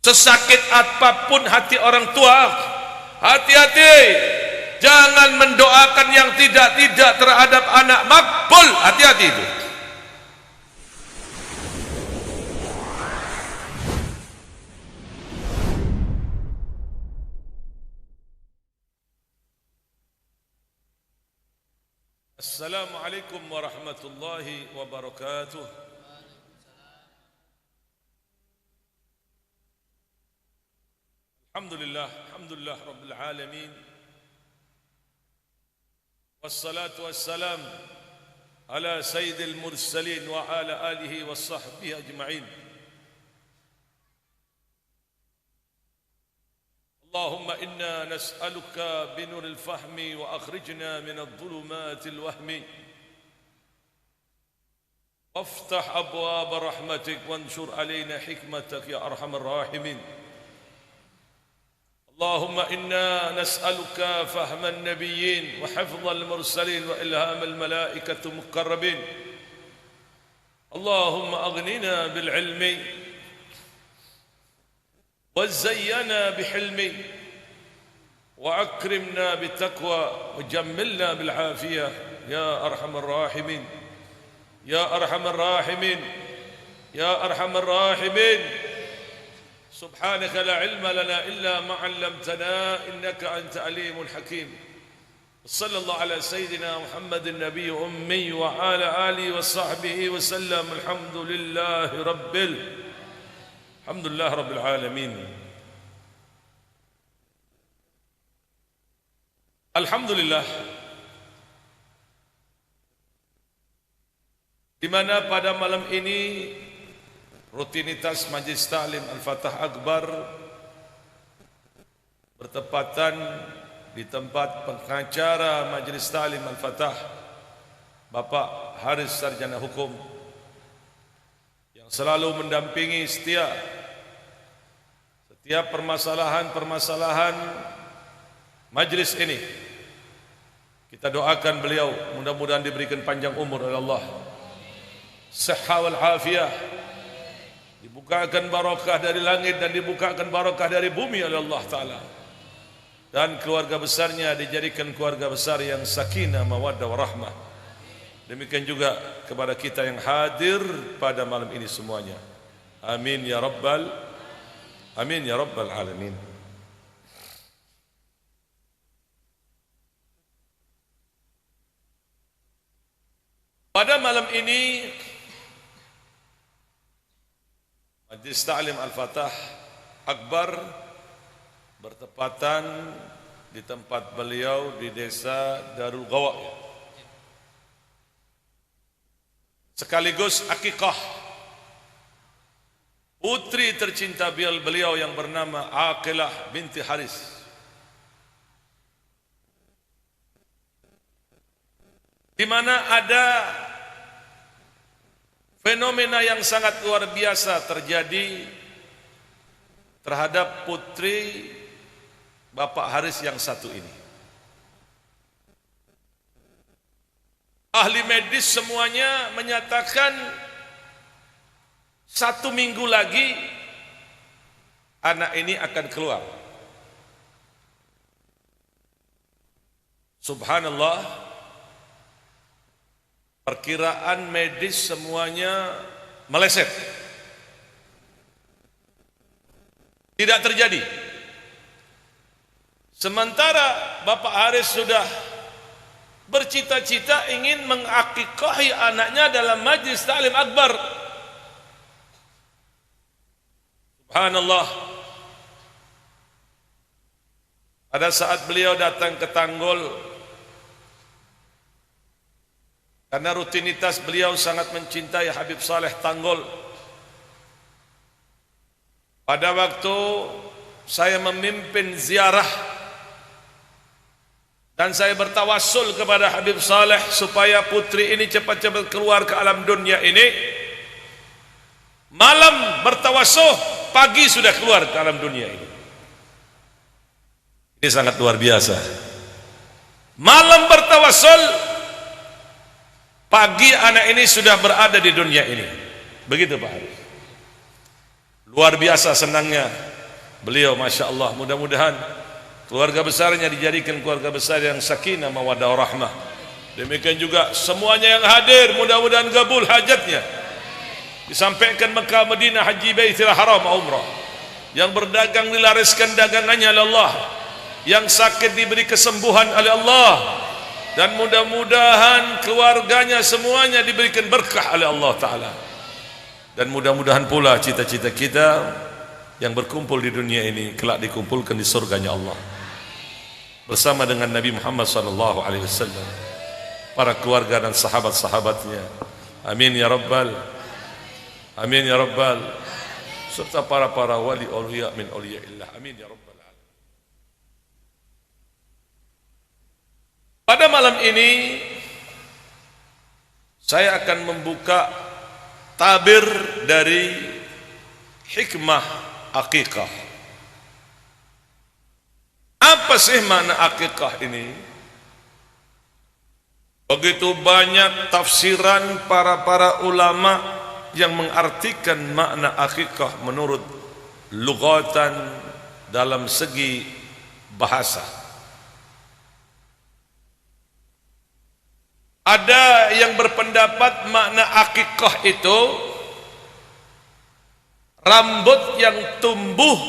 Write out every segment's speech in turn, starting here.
Sesakit apapun hati orang tua, hati-hati, jangan mendoakan yang tidak-tidak terhadap anak makbul. Hati-hati itu. Assalamualaikum warahmatullahi wabarakatuh. Alhamdulillah, alhamdulillah rabbil alamin. Wassalatu wassalam ala sayyidil mursalin wa ala alihi wa sahbihi ajma'in. Allahumma inna nas'aluka binuril fahmi wa akhrijna minadh dhulumatil wahmi. Waftah abwaab rahmatik wanshur alaina hikmatak ya arhamar rahimin. اللهم إنا نسألك فهم النبيين وحفظ المرسلين وإلهام الملائكة المقربين. اللهم أغننا بالعلم وزينا بحلم وأكرمنا بالتقوى وجملنا بالعافية يا أرحم الراحمين يا أرحم الراحمين يا أرحم الراحمين. سبحانك لا علم لنا إلا ما علمتنا إنك أنت عليم حكيم. صلى الله على سيدنا محمد النبي أمي وعلى آله وصحبه وسلم. الحمد لله رب العالمين. Alhamdulillah, di mana pada malam ini rutinitas Majlis Ta'lim Al-Fatah Akbar bertepatan di tempat pengacara Majlis Ta'lim Al-Fatah Bapak Haris Sarjana Hukum yang selalu mendampingi setiap permasalahan-permasalahan majlis ini. Kita doakan beliau mudah-mudahan diberikan panjang umur oleh Allah, sehat wal afiyah, dibukakan barakah dari langit dan dibukakan barakah dari bumi oleh Allah Ta'ala, dan keluarga besarnya dijadikan keluarga besar yang sakinah, mawaddah, warahmah. Demikian juga kepada kita yang hadir pada malam ini semuanya. Amin ya rabbal alamin. Pada malam ini Majlis Ta'lim Al-Fatah Akbar bertepatan di tempat beliau di desa Darul Ghawa, sekaligus akikah putri tercinta beliau yang bernama Aqilah binti Haris. Di mana ada fenomena yang sangat luar biasa terjadi terhadap putri Bapak Haris yang satu ini. Ahli medis semuanya menyatakan 1 minggu lagi anak ini akan keluar. Subhanallah, perkiraan medis semuanya meleset. Tidak terjadi. Sementara Bapak Haris sudah bercita-cita ingin mengakikahi anaknya dalam Majlis Ta'lim Akbar. Subhanallah. Pada saat beliau datang ke Tanggol, karena rutinitas beliau sangat mencintai Habib Saleh Tanggol. Pada waktu saya memimpin ziarah dan saya bertawassul kepada Habib Saleh supaya putri ini cepat-cepat keluar ke alam dunia ini, malam bertawassul, pagi sudah keluar ke alam dunia ini. Ini sangat luar biasa. Malam bertawassul, pagi anak ini sudah berada di dunia ini. Begitu Pak Haris. Luar biasa senangnya beliau, Masya Allah. Mudah-mudahan keluarga besarnya dijadikan keluarga besar yang sakinah mawaddah warahmah. Demikian juga semuanya yang hadir, mudah-mudahan kabul hajatnya. Disampaikan Mekah, Madinah, Haji Baitul Haram, umrah. Yang berdagang dilariskan dagangannya oleh Allah. Yang sakit diberi kesembuhan oleh Allah. Dan mudah-mudahan keluarganya semuanya diberikan berkah oleh Allah Ta'ala. Dan mudah-mudahan pula cita-cita kita yang berkumpul di dunia ini kelak dikumpulkan di surganya Allah bersama dengan Nabi Muhammad SAW, para keluarga dan sahabat-sahabatnya. Amin ya Rabbal, amin ya Rabbal, serta para wali awliya min awliyaillah. Amin ya Rabbal. Pada malam ini saya akan membuka tabir dari hikmah akikah. Apa sih makna akikah ini? Begitu banyak tafsiran para ulama yang mengartikan makna akikah menurut lugatan dalam segi bahasa. Ada yang berpendapat makna akikah itu rambut yang tumbuh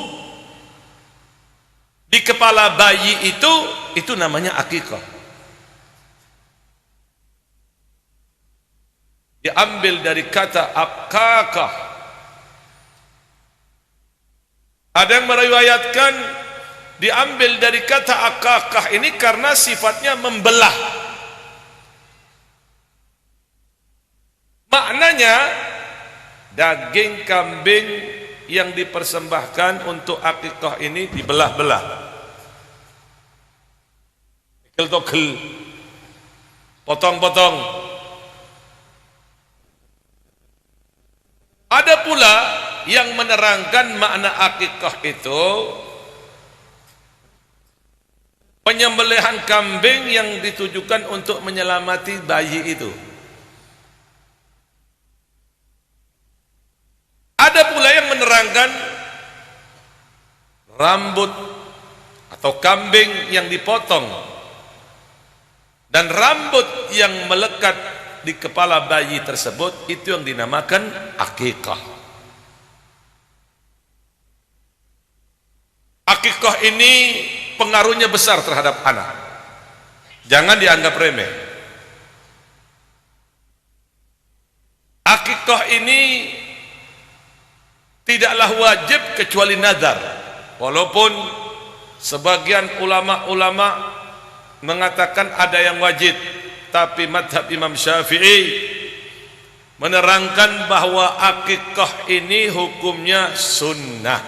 di kepala bayi itu namanya akikah. Diambil dari kata akakah. Ada yang meriwayatkan diambil dari kata akakah ini karena sifatnya membelah. Maknanya daging kambing yang dipersembahkan untuk akikah ini dibelah-belah, togel, potong-potong. Ada pula yang menerangkan makna akikah itu penyembelihan kambing yang ditujukan untuk menyelamati bayi itu. Ada pula yang menerangkan rambut atau kambing yang dipotong dan rambut yang melekat di kepala bayi tersebut itu yang dinamakan akikah. Akikah ini pengaruhnya besar terhadap anak. Jangan dianggap remeh. Akikah ini tidaklah wajib kecuali nazar. Walaupun sebagian ulama-ulama mengatakan ada yang wajib, tapi madhab Imam Syafi'i menerangkan bahwa akikah ini hukumnya sunnah,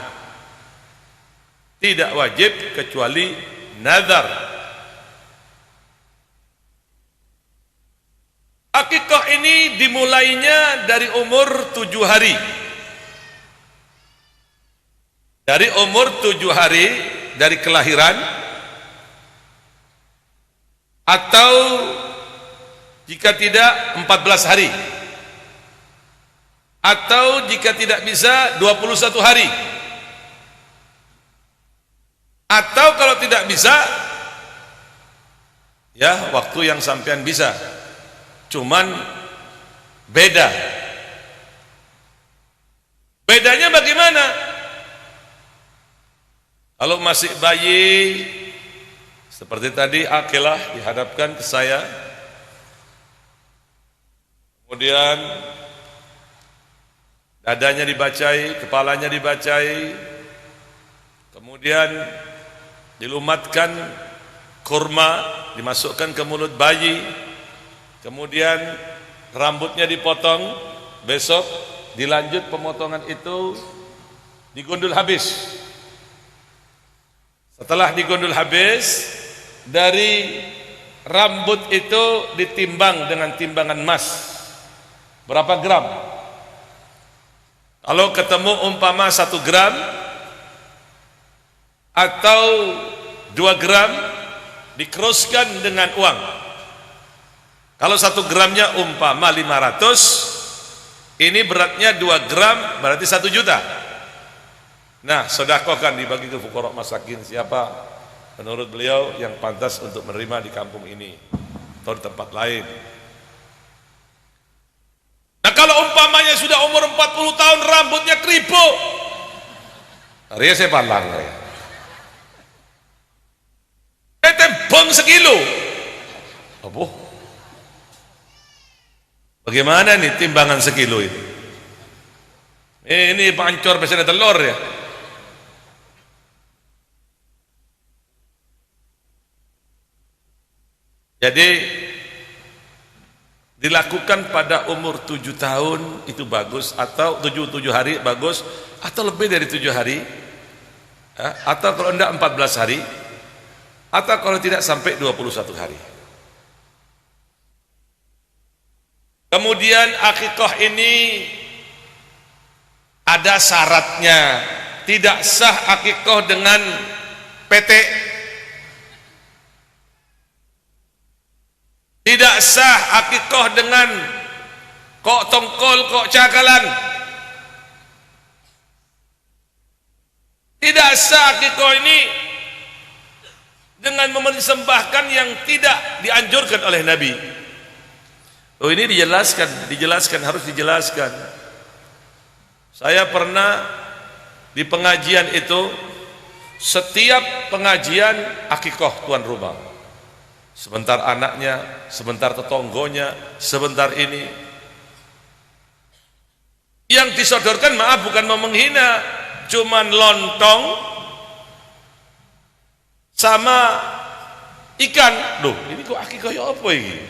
tidak wajib kecuali nazar. Akikah ini dimulainya dari umur 7 hari. Dari umur 7 hari dari kelahiran, atau jika tidak 14 hari, atau jika tidak bisa 21 hari, atau kalau tidak bisa ya waktu yang sampean bisa, cuman bedanya bagaimana? Kalau masih bayi seperti tadi akilah dihadapkan ke saya, kemudian dadanya dibacai, kepalanya dibacai, kemudian dilumatkan kurma dimasukkan ke mulut bayi, kemudian rambutnya dipotong, besok dilanjut pemotongan itu digondol habis. Setelah digondol habis, dari rambut itu ditimbang dengan timbangan emas. Berapa gram? Kalau ketemu umpama 1 gram atau 2 gram, dikroskan dengan uang. Kalau 1 gramnya umpama 500, ini beratnya 2 gram berarti 1 juta. Nah, sedekahkan dibagi ke fuqara masakin. Siapa menurut beliau yang pantas untuk menerima di kampung ini atau di tempat lain? Nah, kalau umpamanya sudah umur 40 tahun rambutnya kribo, Ria saya palang ya. Tembong sekilo. Apa? Bagaimana nih timbangan sekilo ini? Ini pancor pesen telur ya. Jadi dilakukan pada umur 7 tahun itu bagus, atau 7 hari bagus, atau lebih dari 7 hari, atau kalau enggak 14 hari, atau kalau tidak sampai 21 hari. Kemudian akikah ini ada syaratnya, tidak sah akikah dengan PT. Tidak sah akikah dengan kok tongkol, kok cakalan. Tidak sah akikah ini dengan mempersembahkan yang tidak dianjurkan oleh Nabi. Oh, ini dijelaskan, harus dijelaskan. Saya pernah di pengajian itu, setiap pengajian akikah tuan rumah. Sebentar anaknya, sebentar tetonggonya, sebentar ini. Yang disodorkan, maaf, bukan mau menghina, cuman lontong sama ikan. Loh, ini kok akikah ya apa ini?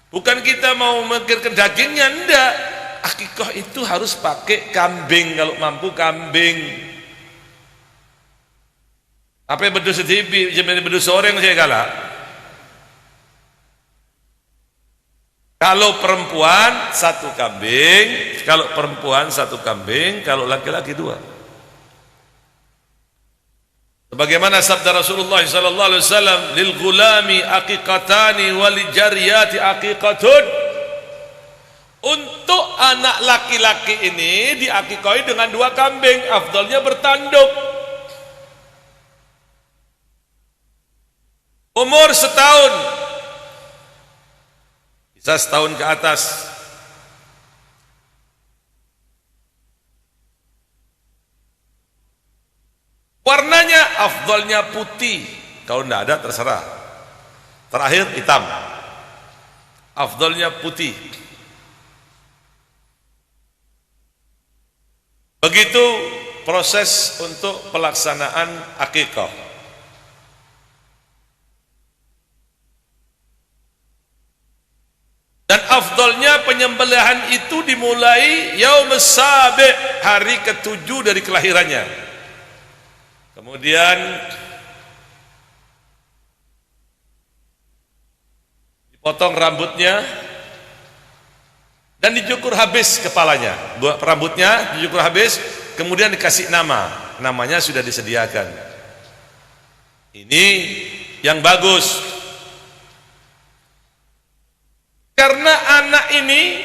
Bukan kita mau memikirkan dagingnya, enggak. Akikah itu harus pakai kambing, kalau mampu kambing. Apa yang bedus setipi, jenis bedus soreng saya kalah. Kalau perempuan 1 kambing, kalau perempuan 1 kambing, kalau laki-laki 2. Sebagaimana sabda Rasulullah sallallahu alaihi wasallam, lil gulami aqiqatani wal jariyati aqiqatun. Untuk anak laki-laki ini diakikahi dengan 2 kambing, afdalnya bertanduk. Umur setahun, bisa setahun ke atas. Warnanya afdalnya putih, kalau tidak ada terserah. Terakhir hitam, afdalnya putih. Begitu proses untuk pelaksanaan akikah. Dan afdalnya penyembelihan itu dimulai yaum sabi', hari ke-7 dari kelahirannya. Kemudian dipotong rambutnya dan dicukur habis kepalanya. Rambutnya dicukur habis, kemudian dikasih nama. Namanya sudah disediakan. Ini yang bagus. Karena anak ini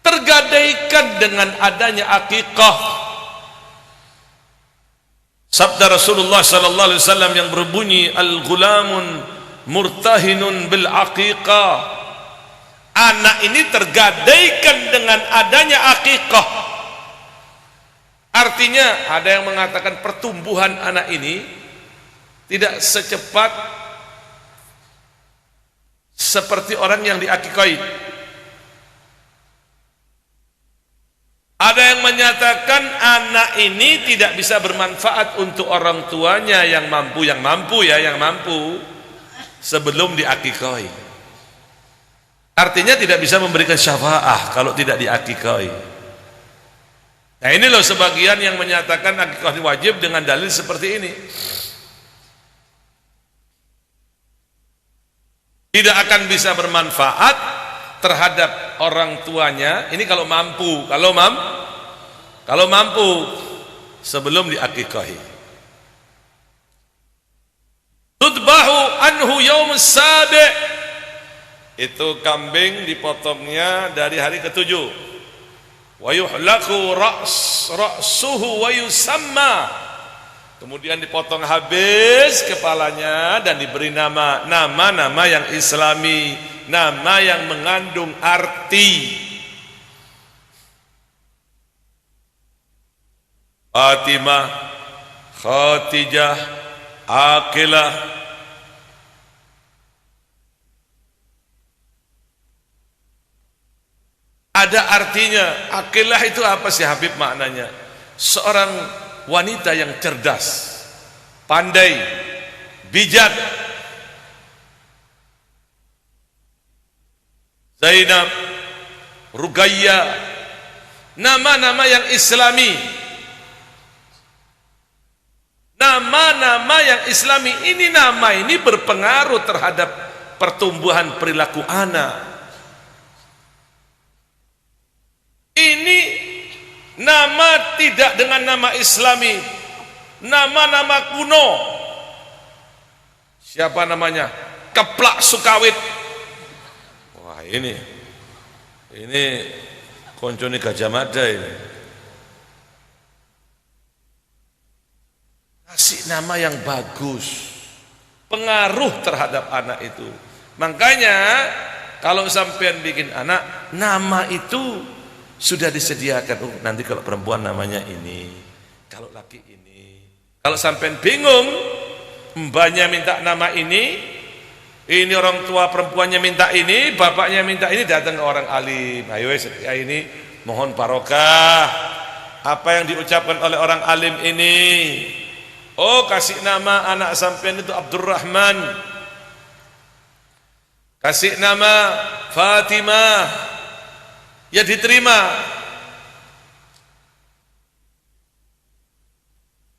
tergadaikan dengan adanya akikah. Sabda Rasulullah sallallahu alaihi wasallam yang berbunyi, al-ghulamun murtahinun bil aqiqah. Anak ini tergadaikan dengan adanya akikah. Artinya ada yang mengatakan pertumbuhan anak ini tidak secepat seperti orang yang diakikahi. Ada yang menyatakan anak ini tidak bisa bermanfaat untuk orang tuanya yang mampu sebelum diakikahi. Artinya tidak bisa memberikan syafaah kalau tidak diakikahi. Nah, ini loh sebagian yang menyatakan akikah wajib dengan dalil seperti ini. Tidak akan bisa bermanfaat terhadap orang tuanya ini kalau mampu, kalau mampu sebelum diakikahi. Tudbahu anhu yaum sabi', itu kambing dipotongnya dari hari ke-7. wa yuhlaqu ra'suhu wa yusamma, kemudian dipotong habis kepalanya dan diberi nama yang islami, nama yang mengandung arti. Fatimah, Khadijah, Aqilah. Ada artinya. Aqilah itu apa sih Habib maknanya? Seorang wanita yang cerdas, pandai, bijak. Zainab, Ruqayyah, nama-nama yang islami. Nama-nama yang islami ini, nama ini berpengaruh terhadap pertumbuhan perilaku anak. Ini nama tidak dengan nama islami, nama-nama kuno. Siapa namanya? Keplak Sukawit. Wah, ini koncone Gajah Mada ini. Kasih nama yang bagus, pengaruh terhadap anak itu. Makanya kalau sampean bikin anak, nama itu sudah disediakan. Oh, nanti kalau perempuan namanya ini, kalau laki ini. Kalau sampean bingung, mbaknya minta nama ini orang tua perempuannya minta ini, bapaknya minta ini, datang ke orang alim. Ayo ya ini mohon barokah. Apa yang diucapkan oleh orang alim ini? Oh, kasih nama anak sampean itu Abdurrahman, kasih nama Fatimah, ya diterima.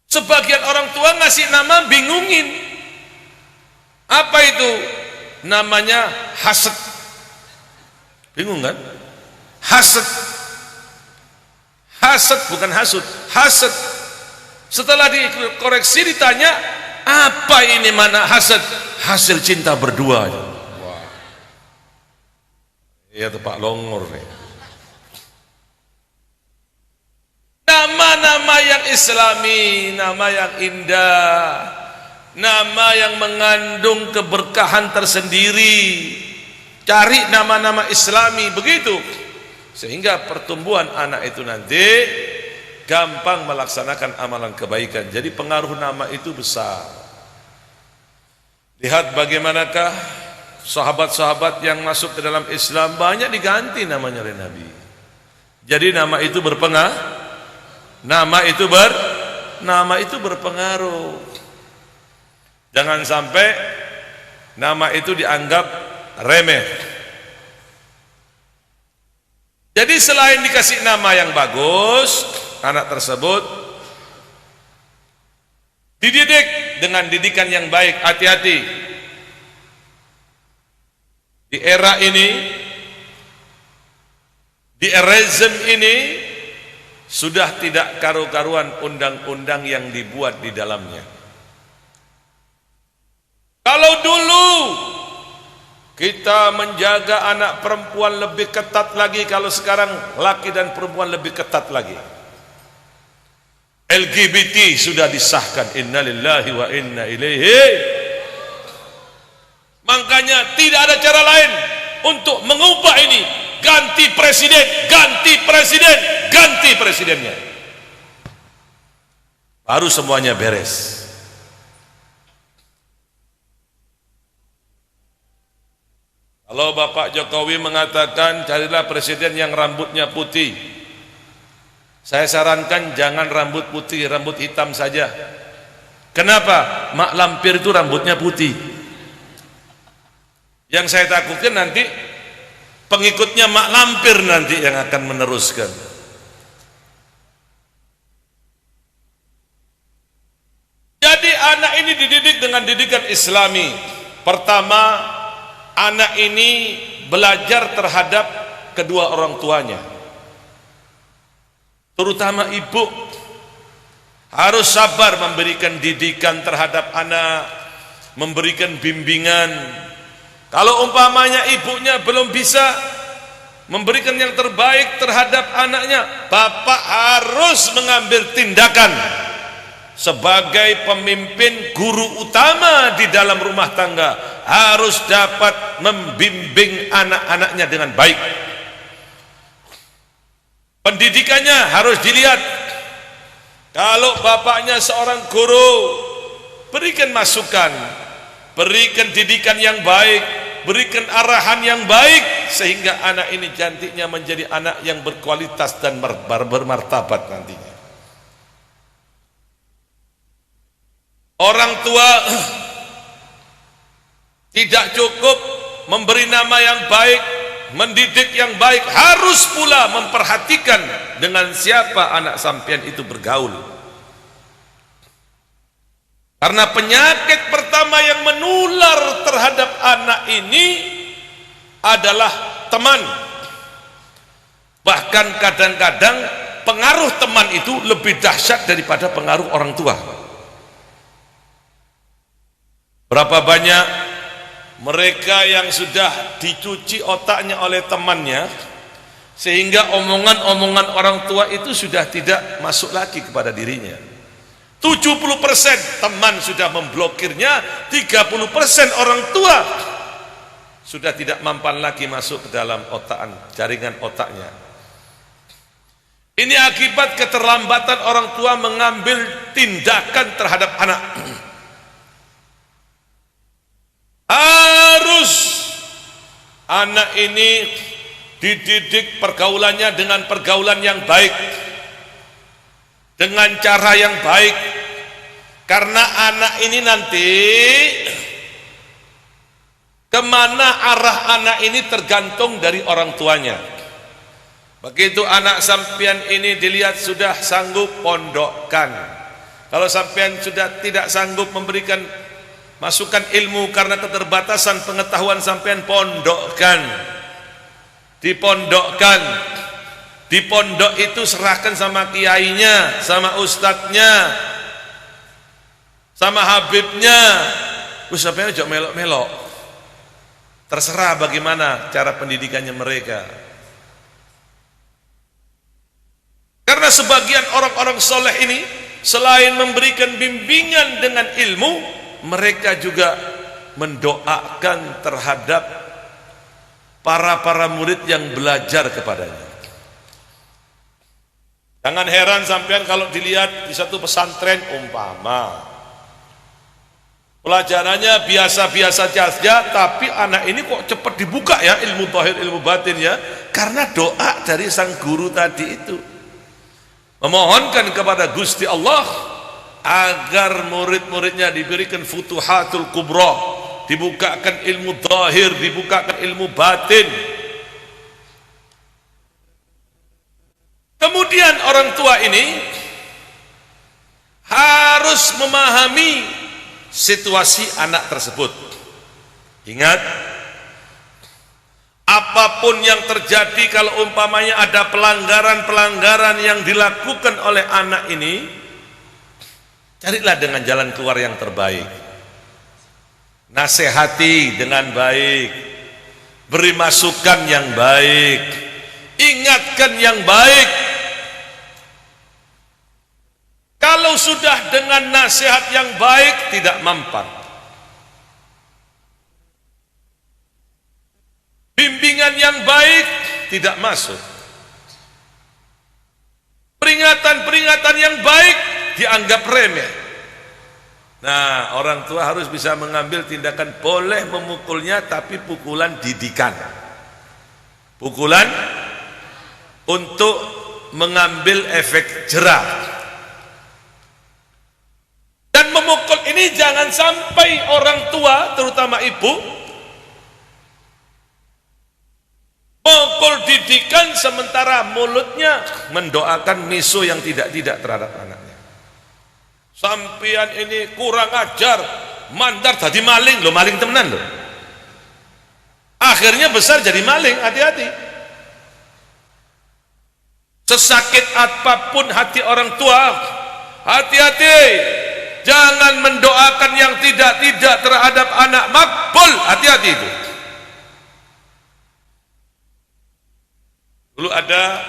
Sebagian orang tua ngasih nama bingungin. Apa itu? Namanya hasad. Bingung kan? Hasad. Hasad bukan hasud, hasad. Setelah dikoreksi ditanya, apa ini mana hasad? Hasil cinta berdua. Wah. Iya tuh Pak Longor nih. Nama-nama yang islami, nama yang indah, nama yang mengandung keberkahan tersendiri. Cari nama-nama islami, begitu. Sehingga pertumbuhan anak itu nanti gampang melaksanakan amalan kebaikan. Jadi pengaruh nama itu besar. Lihat bagaimanakah sahabat-sahabat yang masuk ke dalam Islam banyak diganti namanya oleh Nabi. Jadi nama itu berpengaruh. Nama itu berpengaruh. Jangan sampai nama itu dianggap remeh. Jadi selain dikasih nama yang bagus, anak tersebut dididik dengan didikan yang baik. Hati-hati di era ini, di rezim ini sudah tidak karu-karuan undang-undang yang dibuat di dalamnya. Kalau dulu kita menjaga anak perempuan lebih ketat lagi, kalau sekarang laki dan perempuan lebih ketat lagi. LGBT sudah disahkan, innalillahi wa inna ilaihi. Makanya tidak ada cara lain untuk mengubah ini. Ganti presiden, ganti presiden, ganti presidennya. Baru semuanya beres. Kalau Bapak Jokowi mengatakan carilah presiden yang rambutnya putih, saya sarankan jangan rambut putih, rambut hitam saja. Kenapa? Mak Lampir itu rambutnya putih. Yang saya takutkan nanti pengikutnya Mak Lampir nanti yang akan meneruskan. Jadi anak ini dididik dengan didikan Islami. Pertama, anak ini belajar terhadap kedua orang tuanya. Terutama ibu harus sabar memberikan didikan terhadap anak, memberikan bimbingan. Kalau umpamanya ibunya belum bisa, memberikan yang terbaik terhadap anaknya, bapak harus mengambil tindakan sebagai pemimpin, guru utama di dalam rumah tangga, harus dapat membimbing anak-anaknya dengan baik. Pendidikannya harus dilihat. Kalau bapaknya seorang guru, berikan masukan, berikan didikan yang baik, berikan arahan yang baik, sehingga anak ini cantiknya menjadi anak yang berkualitas dan bermartabat nantinya. Orang tua tidak cukup memberi nama yang baik, mendidik yang baik, harus pula memperhatikan dengan siapa anak sampean itu bergaul. Karena penyakit pertama yang menular terhadap anak ini adalah teman. Bahkan kadang-kadang pengaruh teman itu lebih dahsyat daripada pengaruh orang tua. Berapa banyak mereka yang sudah dicuci otaknya oleh temannya, sehingga omongan-omongan orang tua itu sudah tidak masuk lagi kepada dirinya. 70% teman sudah memblokirnya, 30% orang tua sudah tidak mampan lagi masuk ke dalam jaringan otaknya. Ini akibat keterlambatan orang tua mengambil tindakan terhadap anak. Harus anak ini dididik pergaulannya dengan pergaulan yang baik, dengan cara yang baik, karena anak ini nanti kemana arah anak ini tergantung dari orang tuanya. Begitu anak sampean ini dilihat sudah sanggup, pondokkan. Kalau sampean sudah tidak sanggup memberikan masukan ilmu karena keterbatasan pengetahuan sampean, pondokkan. Dipondokkan. Di pondok itu serahkan sama kiainya, sama ustadznya, sama habibnya. Sampean aja melok-melok. Terserah bagaimana cara pendidikannya mereka. Karena sebagian orang-orang soleh ini selain memberikan bimbingan dengan ilmu, mereka juga mendoakan terhadap para murid yang belajar kepadanya. Jangan heran sampean kalau dilihat di satu pesantren umpama pelajarannya biasa-biasa saja, tapi anak ini kok cepat dibuka ya ilmu zahir, ilmu batin ya, karena doa dari sang guru tadi itu. Memohonkan kepada Gusti Allah agar murid-muridnya diberikan futuhatul kubra, dibukakan ilmu zahir, dibukakan ilmu batin. Kemudian orang tua ini harus memahami situasi anak tersebut. Ingat, apapun yang terjadi, kalau umpamanya ada pelanggaran-pelanggaran yang dilakukan oleh anak ini, carilah dengan jalan keluar yang terbaik. Nasihati dengan baik, beri masukan yang baik, ingatkan yang baik. Kalau sudah dengan nasihat yang baik tidak mempan, bimbingan yang baik tidak masuk, peringatan-peringatan yang baik dianggap remeh. Nah, orang tua harus bisa mengambil tindakan, boleh memukulnya tapi pukulan didikan, pukulan untuk mengambil efek jerah. Dan memukul ini jangan sampai orang tua, terutama ibu, mukul didikan sementara mulutnya mendoakan miso yang tidak-tidak terhadap anaknya. Sampian ini kurang ajar, mandar jadi maling, lo maling temenan lo. Akhirnya besar jadi maling, hati-hati. Sesakit apapun hati orang tua, hati-hati. Jangan mendoakan yang tidak-tidak terhadap anak, makbul, hati-hati itu. Dulu ada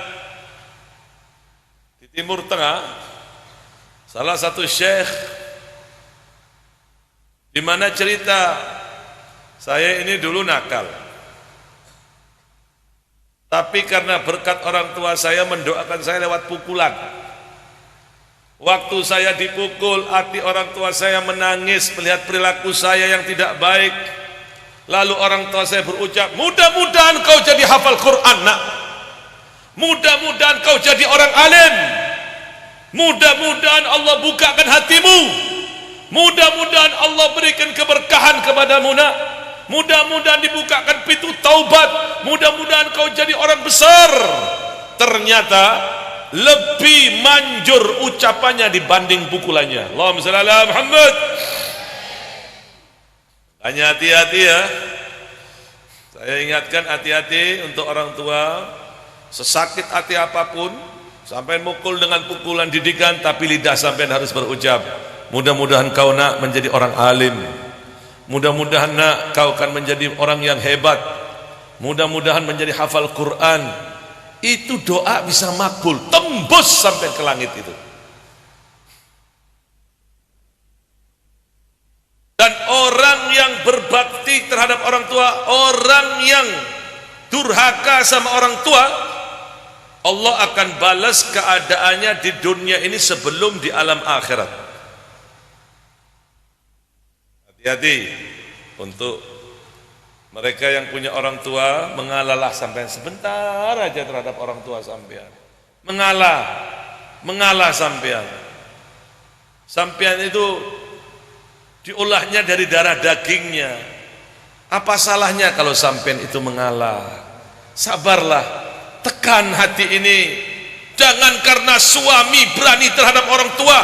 di Timur Tengah salah satu syekh di mana cerita saya ini dulu nakal. Tapi karena berkat orang tua saya mendoakan saya lewat pukulan. Waktu saya dipukul, hati orang tua saya menangis melihat perilaku saya yang tidak baik. Lalu orang tua saya berucap, mudah-mudahan kau jadi hafal Quran, nak. Mudah-mudahan kau jadi orang alim. Mudah-mudahan Allah bukakan hatimu. Mudah-mudahan Allah berikan keberkahan kepadamu, nak. Mudah-mudahan dibukakan pintu taubat. Mudah-mudahan kau jadi orang besar. Ternyata lebih manjur ucapannya dibanding pukulannya. Allahumma shalli ala Muhammad. Hanya hati-hati ya. Saya ingatkan hati-hati untuk orang tua. Sesakit hati apapun, sampai mukul dengan pukulan didikan, tapi lidah sampai harus berucap, mudah-mudahan kau nak menjadi orang alim. Mudah-mudahan nak kau akan menjadi orang yang hebat. Mudah-mudahan menjadi hafal Quran. Itu doa bisa makbul, tembus sampai ke langit itu. Dan orang yang berbakti terhadap orang tua, orang yang durhaka sama orang tua, Allah akan balas keadaannya di dunia ini sebelum di alam akhirat. Hati-hati untuk mereka yang punya orang tua, mengalahlah sampean sebentar aja terhadap orang tua sampean. Mengalah sampean. Sampean itu diolahnya dari darah dagingnya. Apa salahnya kalau sampean itu mengalah? Sabarlah, tekan hati ini. Jangan karena suami berani terhadap orang tua,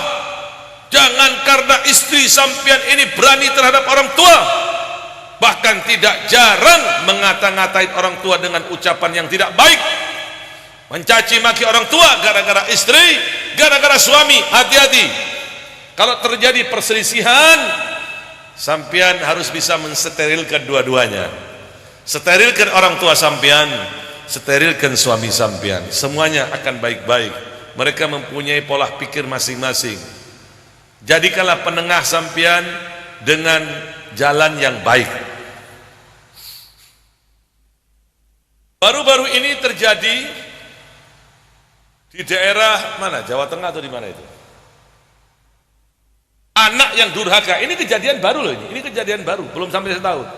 jangan karena istri sampean ini berani terhadap orang tua. Bahkan tidak jarang mengata-ngatain orang tua dengan ucapan yang tidak baik, mencaci maki orang tua gara-gara istri, gara-gara suami. Hati-hati, kalau terjadi perselisihan, sampean harus bisa mensterilkan dua-duanya. Sterilkan orang tua sampean, sterilkan suami sampean, semuanya akan baik-baik. Mereka mempunyai pola pikir masing-masing. Jadikanlah penengah sampean dengan jalan yang baik. Baru-baru ini terjadi di daerah mana? Jawa Tengah atau di mana itu? Anak yang durhaka. Ini kejadian baru loh ini. Ini kejadian baru, belum sampai setahun.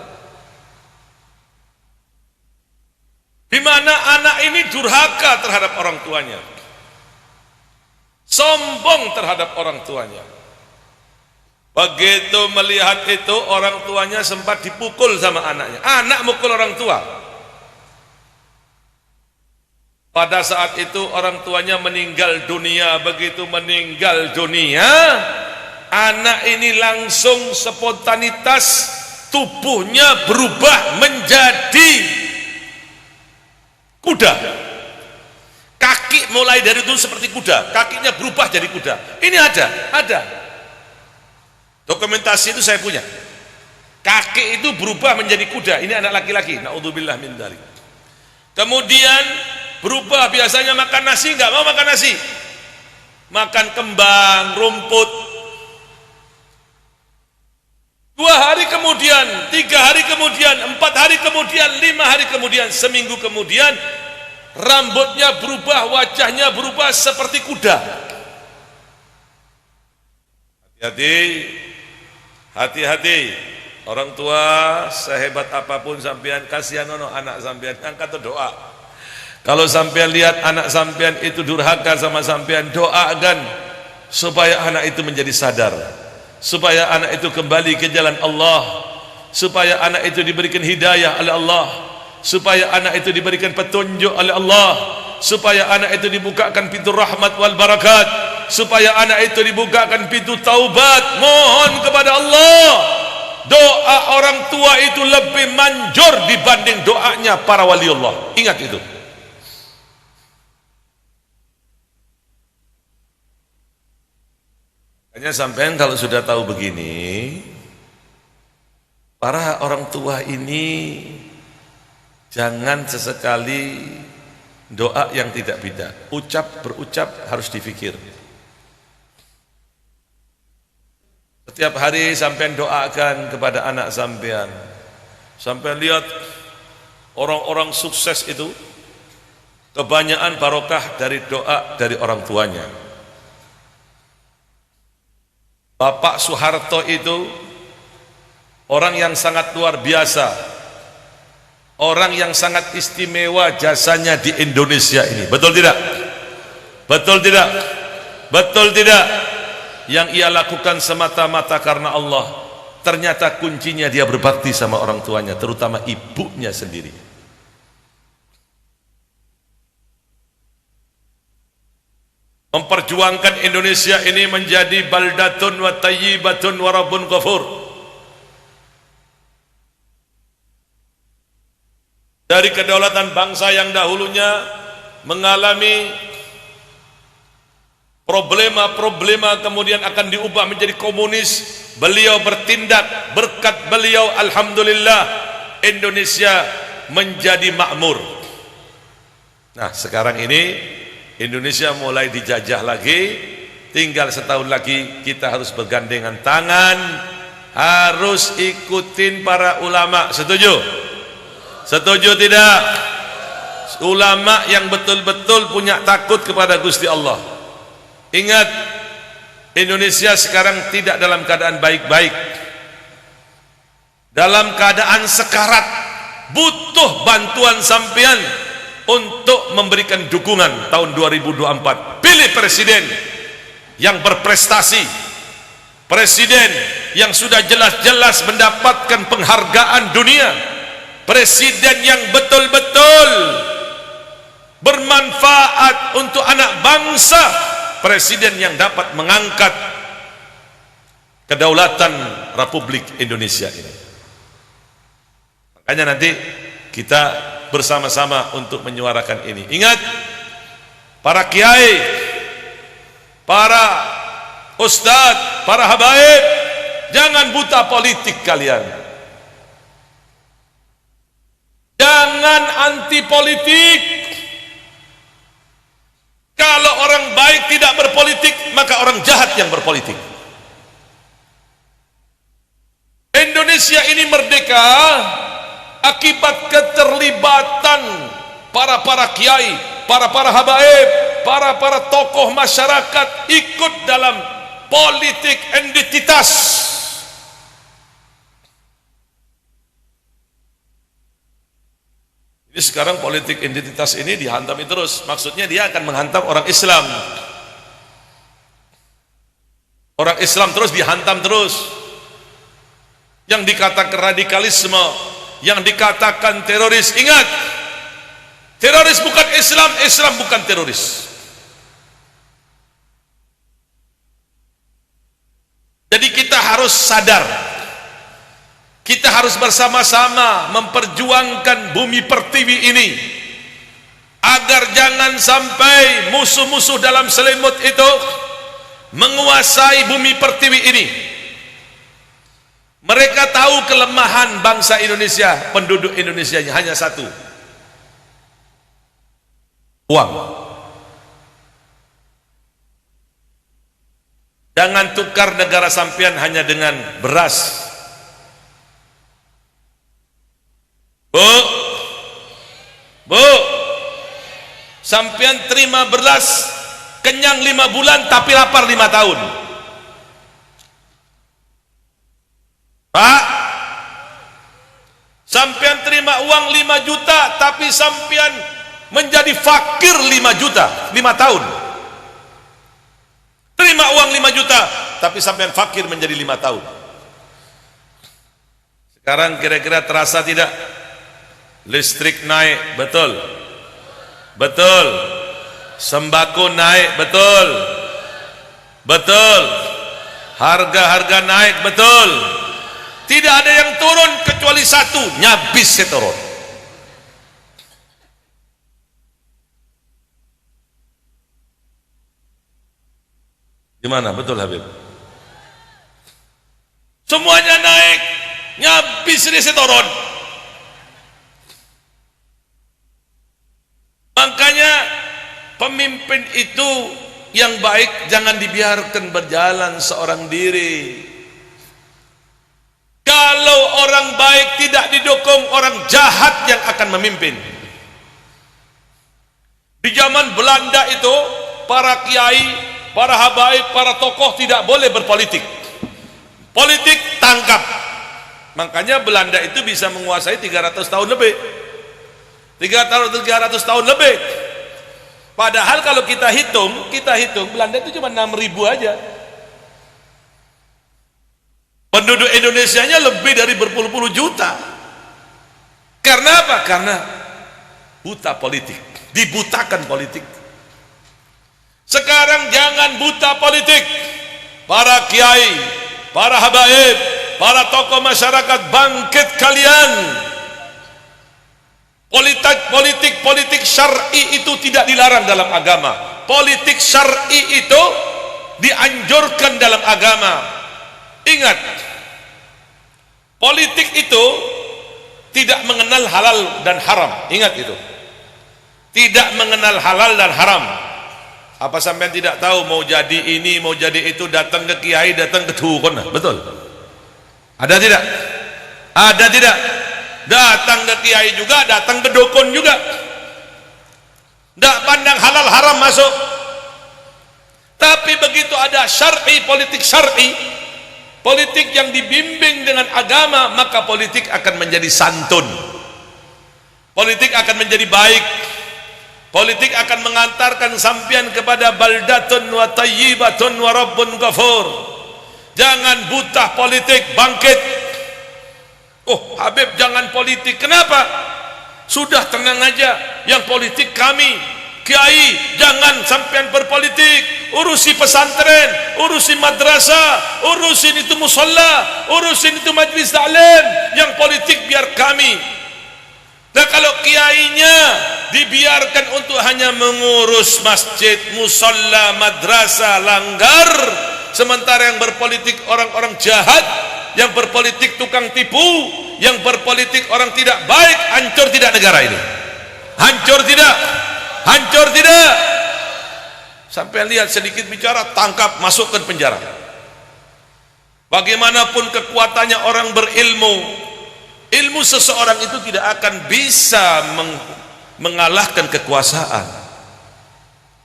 Di mana anak ini durhaka terhadap orang tuanya. Sombong terhadap orang tuanya. Begitu melihat itu, orang tuanya sempat dipukul sama anaknya. Anak mukul orang tua. Pada saat itu orang tuanya meninggal dunia. Begitu meninggal dunia, anak ini langsung spontanitas tubuhnya berubah menjadi kuda. Kaki mulai dari itu seperti kuda, kakinya berubah jadi kuda. Ini ada. Dokumentasi itu saya punya. Kaki itu berubah menjadi kuda. Ini anak laki-laki. Naudzubillah min dzalik. Kemudian berubah, biasanya makan nasi, nggak mau makan nasi, makan kembang, rumput. 2 hari kemudian, 3 hari kemudian, 4 hari kemudian, 5 hari kemudian, seminggu kemudian, rambutnya berubah, wajahnya berubah seperti kuda. Hati-hati, orang tua sehebat apapun sampean, kasihan anak sampean, angkat doa. Kalau sampean lihat anak sampean itu durhaka sama sampean, doakan supaya anak itu menjadi sadar, supaya anak itu kembali ke jalan Allah, supaya anak itu diberikan hidayah oleh Allah, supaya anak itu diberikan petunjuk oleh Allah, supaya anak itu dibukakan pintu rahmat wal barakat, supaya anak itu dibukakan pintu taubat. Mohon kepada Allah. Doa orang tua itu lebih manjur dibanding doanya para wali Allah. Ingat itu. Hanya sampean kalau sudah tahu begini, para orang tua ini jangan sesekali doa yang tidak beda. Berucap harus difikir. Setiap hari sampean doakan kepada anak sampean. Sampean lihat orang-orang sukses itu kebanyakan barokah dari doa dari orang tuanya. Bapak Soeharto itu orang yang sangat luar biasa, orang yang sangat istimewa jasanya di Indonesia ini. Betul tidak? Betul tidak? Betul tidak? Yang ia lakukan semata-mata karena Allah. Ternyata kuncinya dia berbakti sama orang tuanya, terutama ibunya sendiri. Memperjuangkan Indonesia ini menjadi baldatun wa tayyibatun wa rabbun ghafur. Dari kedaulatan bangsa yang dahulunya mengalami problema-problema kemudian akan diubah menjadi komunis, beliau bertindak, berkat beliau alhamdulillah Indonesia menjadi makmur. Nah sekarang ini Indonesia mulai dijajah lagi, tinggal setahun lagi kita harus bergandengan tangan, harus ikutin para ulama. Setuju? Setuju tidak? Ulama yang betul-betul punya takut kepada Gusti Allah. Ingat, Indonesia sekarang tidak dalam keadaan baik-baik, dalam keadaan sekarat, butuh bantuan sampean untuk memberikan dukungan tahun 2024. Pilih presiden yang berprestasi, presiden yang sudah jelas-jelas mendapatkan penghargaan dunia, presiden yang betul-betul bermanfaat untuk anak bangsa, presiden yang dapat mengangkat kedaulatan Republik Indonesia ini. Makanya nanti kita bersama-sama untuk menyuarakan ini. Ingat, para kiai, para ustadz, para habaib, jangan buta politik kalian. Jangan anti politik. Kalau orang baik tidak berpolitik, maka orang jahat yang berpolitik. Indonesia ini merdeka akibat keterlibatan para kiai, para habaib, para tokoh masyarakat ikut dalam politik identitas. Ini sekarang politik identitas ini dihantami terus. Maksudnya dia akan menghantam orang Islam. Orang Islam terus dihantam terus. Yang dikatakan radikalisme, yang dikatakan teroris. Ingat, teroris bukan Islam, Islam bukan teroris. Jadi kita harus sadar, kita harus bersama-sama memperjuangkan bumi pertiwi ini agar jangan sampai musuh-musuh dalam selimut itu menguasai bumi pertiwi ini. Mereka tahu kelemahan bangsa Indonesia, penduduk Indonesia hanya satu, uang. Jangan tukar negara sampean hanya dengan beras. Bu, sampean terima beras kenyang 5 bulan tapi lapar 5 tahun. Pak, sampean terima uang 5 juta tapi sampean menjadi fakir 5 juta 5 tahun. Terima uang 5 juta tapi sampean fakir menjadi 5 tahun. Sekarang kira-kira terasa tidak? Listrik naik, betul? Betul. Sembako naik, betul? Betul. Harga-harga naik, betul? Tidak ada yang turun kecuali satu, nyabis setorot. Gimana, betul Habib? Semuanya naik, nyabis setorot. Makanya pemimpin itu yang baik jangan dibiarkan berjalan seorang diri. Kalau orang baik tidak didukung, orang jahat yang akan memimpin. Di zaman Belanda itu, para kiai, para habaib, para tokoh tidak boleh berpolitik. Politik tangkap. Makanya Belanda itu bisa menguasai 300 tahun lebih. 300 tahun lebih. Padahal kalau kita hitung Belanda itu cuma 6.000 aja. Penduduk Indonesianya lebih dari berpuluh-puluh juta. Karena apa? Karena buta politik, dibutakan politik. Sekarang jangan buta politik. Para kiai, para habaib, para tokoh masyarakat, bangkit kalian. Politik syar'i itu tidak dilarang dalam agama. Politik syar'i itu dianjurkan dalam agama. Ingat, politik itu tidak mengenal halal dan haram. Ingat itu. Tidak mengenal halal dan haram. Apa sampean tidak tahu mau jadi ini, mau jadi itu, datang ke kiai, datang ke dukun? Betul? Ada tidak? Ada tidak? Datang ke kiai juga, datang ke dukun juga. Tidak pandang halal haram masuk. Tapi begitu ada syar'i, politik syar'i, politik yang dibimbing dengan agama, maka politik akan menjadi santun. Politik akan menjadi baik. Politik akan mengantarkan sampian kepada baldatun wa tayyibatun wa rabbun ghafur. Jangan buta politik, bangkit. Oh Habib jangan politik. Kenapa? Sudah tenang aja. Yang politik kami, kiai, jangan sampean berpolitik. Urusi pesantren, urusi madrasah, urusin itu musalla, urusin itu majlis ta'lim. Yang politik biar kami. Nah kalau kiainya dibiarkan untuk hanya mengurus masjid, musalla, madrasah, langgar, sementara yang berpolitik orang-orang jahat, yang berpolitik tukang tipu, yang berpolitik orang tidak baik, hancur tidak negara ini? Hancur tidak? Hancur tidak? Sampai lihat sedikit bicara, tangkap, masukkan penjara. Bagaimanapun kekuatannya orang berilmu, ilmu seseorang itu tidak akan bisa mengalahkan kekuasaan.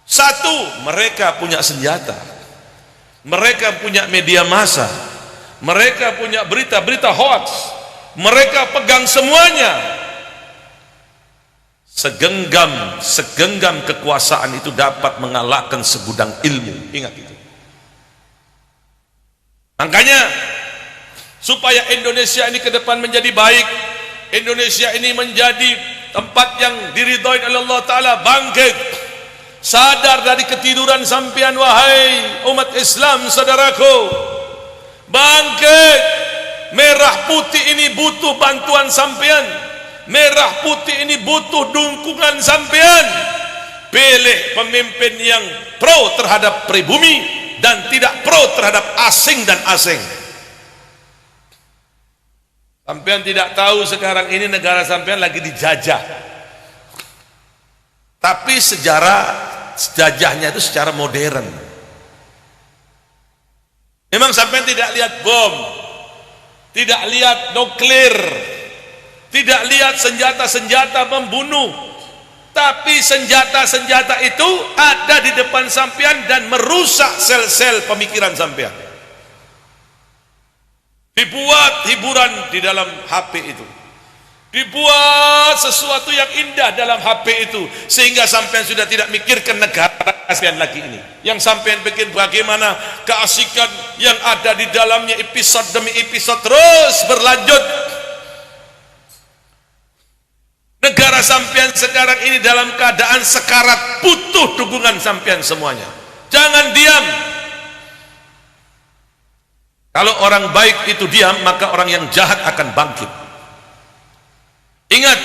Satu, mereka punya senjata, mereka punya media massa, mereka punya berita-berita hoax, mereka pegang semuanya. Segenggam kekuasaan itu dapat mengalahkan segudang ilmu. Ingat itu. Makanya supaya Indonesia ini ke depan menjadi baik, Indonesia ini menjadi tempat yang diridhoi oleh Allah Ta'ala, bangkit, sadar dari ketiduran sampian wahai umat Islam saudaraku, bangkit. Merah putih ini butuh bantuan sampian, merah putih ini butuh dukungan sampian. Pilih pemimpin yang pro terhadap pribumi dan tidak pro terhadap asing dan asing. Sampean tidak tahu sekarang ini negara sampean lagi dijajah. Tapi jajahnya itu secara modern. Memang sampean tidak lihat bom, tidak lihat nuklir, tidak lihat senjata-senjata membunuh. Tapi senjata-senjata itu ada di depan sampean dan merusak sel-sel pemikiran sampean. Dibuat hiburan di dalam HP itu, dibuat sesuatu yang indah dalam HP itu, sehingga sampean sudah tidak mikirkan negara sampean lagi ini. Yang sampean pikir bagaimana keasikan yang ada di dalamnya, episode demi episode terus berlanjut. Negara sampean sekarang ini dalam keadaan sekarat, butuh dukungan sampean semuanya. Jangan diam. Kalau orang baik itu diam, maka orang yang jahat akan bangkit. Ingat,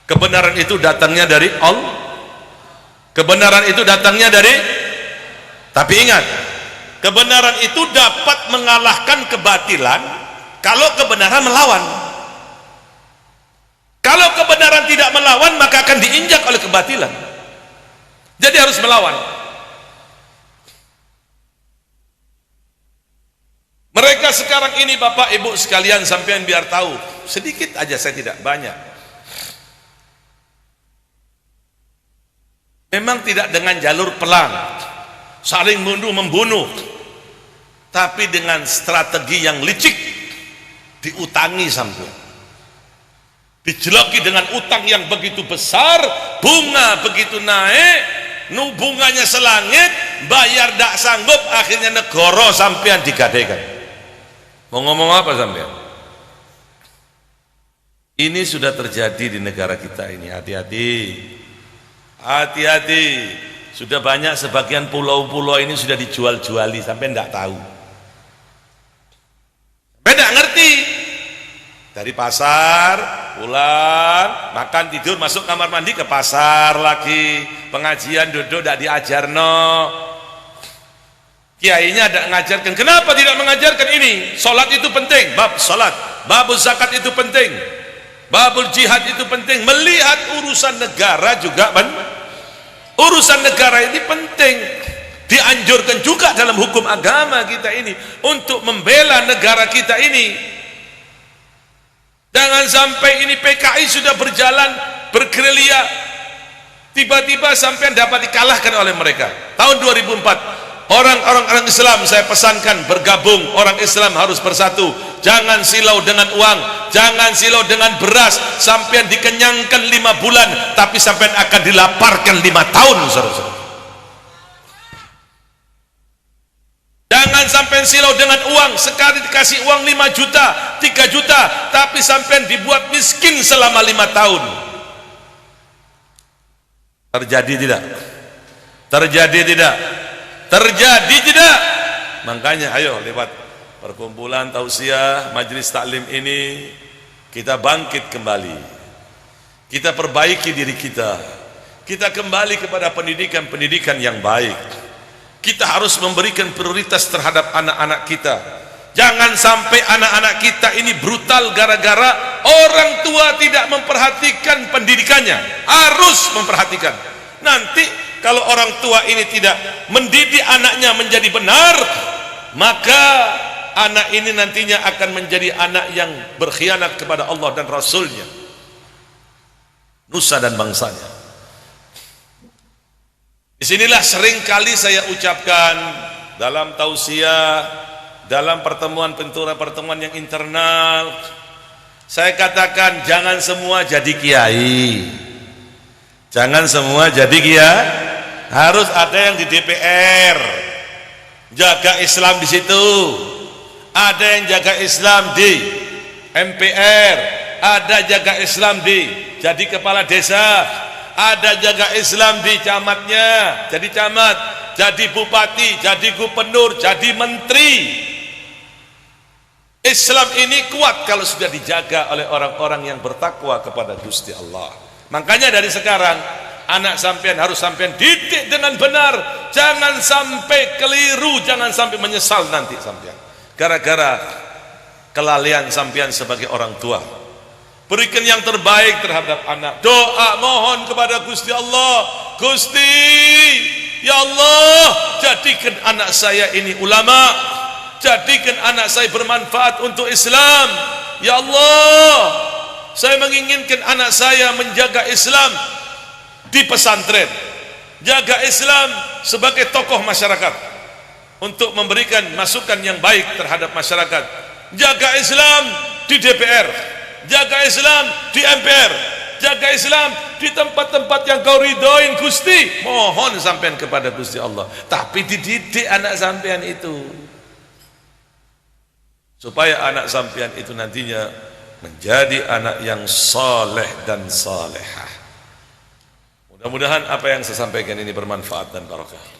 kebenaran itu datangnya dari Allah. Kebenaran itu datangnya dari, tapi ingat, kebenaran itu dapat mengalahkan kebatilan kalau kebenaran melawan. Kalau kebenaran tidak melawan, maka akan diinjak oleh kebatilan. Jadi harus melawan. Mereka sekarang ini Bapak Ibu sekalian, sampean biar tahu, sedikit aja, saya tidak banyak. Memang tidak dengan jalur perang, saling membunuh, tapi dengan strategi yang licik, diutangi sampai, dijeloki dengan utang yang begitu besar, bunga begitu naik, bunganya selangit, bayar tak sanggup, akhirnya negara sampean digadaikan. Mau ngomong apa sampean? Ini sudah terjadi di negara kita ini. Hati-hati, hati-hati. Sudah banyak, sebagian pulau-pulau ini sudah dijual-juali, sampai tidak tahu, sampai tidak ngerti. Dari pasar pulang, makan, tidur, masuk kamar mandi, ke pasar lagi, pengajian duduk tidak diajarno, kiainya tidak mengajarkan. Kenapa tidak mengajarkan ini? Salat itu penting, bab salat, bab zakat itu penting, babul jihad itu penting. Melihat urusan negara juga urusan negara ini penting, dianjurkan juga dalam hukum agama kita ini untuk membela negara kita ini. Jangan sampai ini PKI sudah berjalan bergerilya, tiba-tiba sampai dapat dikalahkan oleh mereka. Tahun 2004 orang-orang Islam saya pesankan bergabung, orang Islam harus bersatu. Jangan silau dengan uang, jangan silau dengan beras. Sampean dikenyangkan 5 bulan, tapi sampean akan dilaparkan 5 tahun, saudara-saudara. Jangan sampean silau dengan uang, sekali dikasih uang 5 juta, 3 juta, tapi sampean dibuat miskin selama 5 tahun. Terjadi tidak? Terjadi tidak? Terjadi tidak? Makanya ayo lewat perkumpulan tausiah, majelis taklim ini, kita bangkit kembali, kita perbaiki diri kita, kita kembali kepada pendidikan-pendidikan yang baik. Kita harus memberikan prioritas terhadap anak-anak kita. Jangan sampai anak-anak kita ini brutal gara-gara orang tua tidak memperhatikan pendidikannya. Harus memperhatikan. Nanti kalau orang tua ini tidak mendidik anaknya menjadi benar, maka anak ini nantinya akan menjadi anak yang berkhianat kepada Allah dan Rasulnya, nusa dan bangsanya. Disinilah seringkali saya ucapkan dalam tausiah, dalam pertemuan yang internal, saya katakan jangan semua jadi kiai, jangan semua jadi kiai. Harus ada yang di DPR jaga Islam di situ, ada yang jaga Islam di MPR, ada jaga Islam di jadi kepala desa, ada jaga Islam di camatnya, jadi camat, jadi bupati, jadi gubernur, jadi menteri. Islam ini kuat kalau sudah dijaga oleh orang-orang yang bertakwa kepada Gusti Allah. Makanya dari sekarang anak sampean harus sampean didik dengan benar, jangan sampai keliru, jangan sampai menyesal nanti sampean gara-gara kelalaian sampean sebagai orang tua. Berikan yang terbaik terhadap anak. Doa mohon kepada Gusti Allah, Gusti, ya Allah, jadikan anak saya ini ulama, jadikan anak saya bermanfaat untuk Islam. Ya Allah, saya menginginkan anak saya menjaga Islam di pesantren, jaga Islam sebagai tokoh masyarakat untuk memberikan masukan yang baik terhadap masyarakat, jaga Islam di DPR, jaga Islam di MPR, jaga Islam di tempat-tempat yang kau ridhoin Gusti. Mohon sampean kepada Gusti Allah, tapi dididik anak sampean itu supaya anak sampean itu nantinya menjadi anak yang saleh dan salehah. Mudah-mudahan apa yang saya sampaikan ini bermanfaat dan barakah.